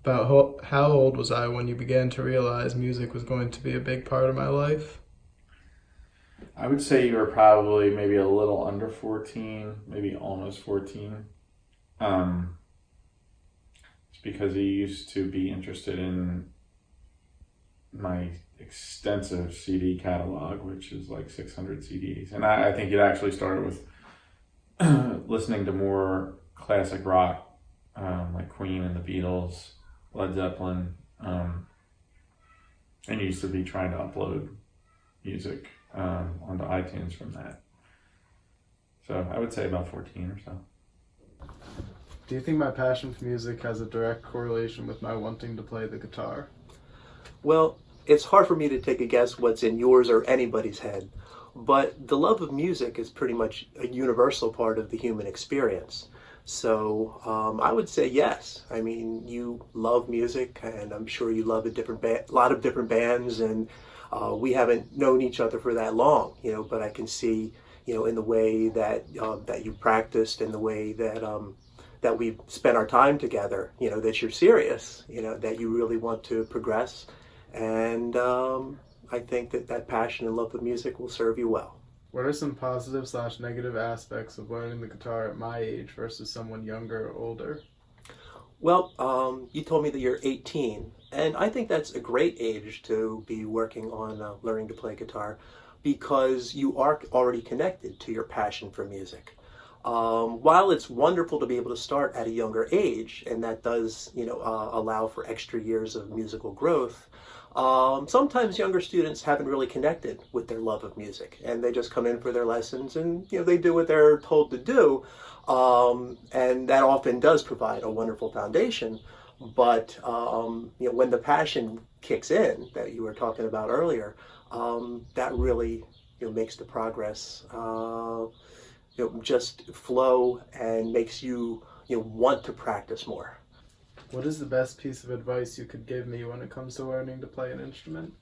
About how old was I when you began to realize music was going to be a big part of my life? I would say you were probably maybe a little under 14, maybe almost 14. Um, it's because you used to be interested in my extensive CD catalog, which is like 600 CDs. And I think it actually started with listening to more classic rock, like Queen and the Beatles, Led Zeppelin, and used to be trying to upload music onto iTunes from that. So I would say about 14 or so. Do you think my passion for music has a direct correlation with my wanting to play the guitar? Well, it's hard for me to take a guess what's in yours or anybody's head, but the love of music is pretty much a universal part of the human experience. So I would say yes. I mean, you love music, and I'm sure you love a lot of different bands, and we haven't known each other for that long, But I can see, in the way that you practiced, and the way that we've spent our time together, that you're serious, that you really want to progress. And I think that passion and love of music will serve you well. What are some positive/negative aspects of learning the guitar at my age versus someone younger or older? Well, you told me that you're 18, and I think that's a great age to be working on learning to play guitar because you are already connected to your passion for music. While it's wonderful to be able to start at a younger age, and that does, allow for extra years of musical growth, sometimes younger students haven't really connected with their love of music, and they just come in for their lessons, and they do what they're told to do, and that often does provide a wonderful foundation. But when the passion kicks in that you were talking about earlier, that really makes the progress. Just flow and makes you want to practice more. What is the best piece of advice you could give me when it comes to learning to play an instrument?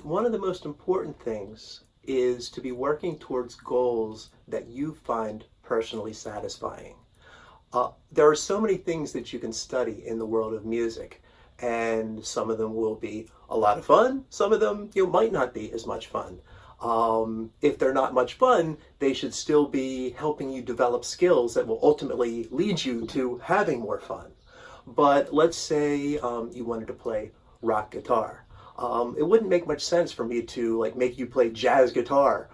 One of the most important things is to be working towards goals that you find personally satisfying. There are so many things that you can study in the world of music, and some of them will be a lot of fun. Some of them might not be as much fun. If they're not much fun, they should still be helping you develop skills that will ultimately lead you to having more fun. But let's say you wanted to play rock guitar. It wouldn't make much sense for me to make you play jazz guitar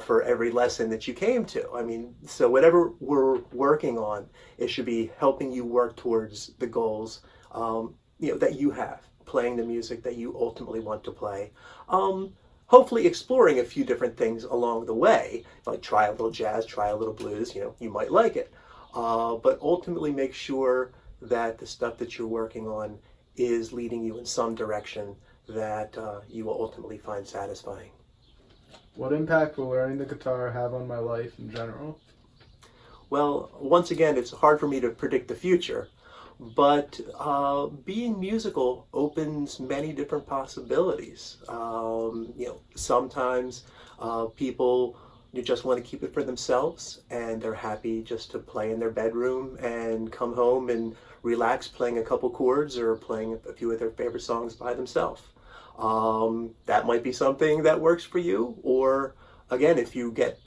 for every lesson that you came to. I mean, so whatever we're working on, it should be helping you work towards the goals that you have, playing the music that you ultimately want to play. Hopefully exploring a few different things along the way, like try a little jazz, try a little blues, you might like it. But ultimately make sure that the stuff that you're working on is leading you in some direction that you will ultimately find satisfying. What impact will learning the guitar have on my life in general? Well, once again, it's hard for me to predict the future, but being musical opens many different possibilities. Sometimes people just want to keep it for themselves, and they're happy just to play in their bedroom and come home and relax playing a couple chords or playing a few of their favorite songs by themselves. That might be something that works for you, or again, if you get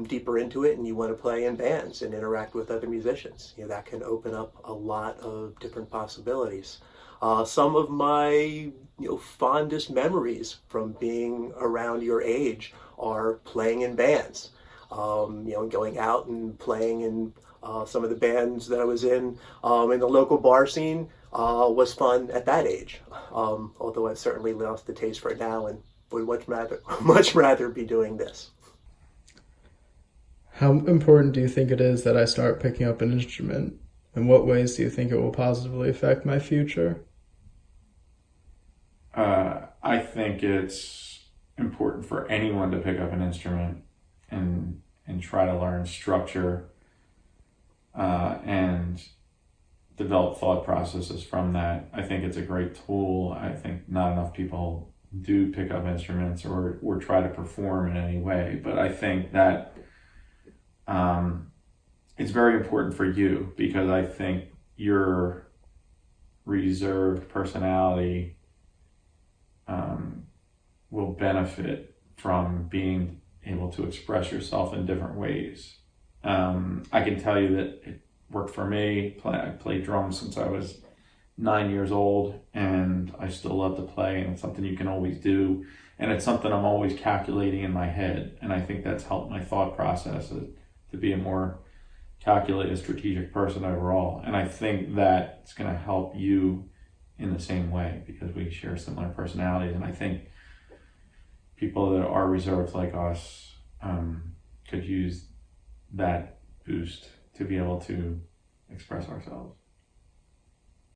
deeper into it and you want to play in bands and interact with other musicians, that can open up a lot of different possibilities. Some of my fondest memories from being around your age are playing in bands. Going out and playing in some of the bands that I was in the local bar scene was fun at that age. Although I've certainly lost the taste for it now and would much rather be doing this. How important do you think it is that I start picking up an instrument? In what ways do you think it will positively affect my future? I think it's important for anyone to pick up an instrument and try to learn structure and develop thought processes from that. I think it's a great tool. I think not enough people do pick up instruments or try to perform in any way, but I think that it's very important for you because I think your reserved personality will benefit from being able to express yourself in different ways. I can tell you that it worked for me. I played drums since I was 9 years old, and I still love to play, and it's something you can always do, and it's something I'm always calculating in my head, and I think that's helped my thought process to be a more calculated, strategic person overall. And I think that it's going to help you in the same way, because we share similar personalities, and I think people that are reserved like us could use that boost to be able to express ourselves.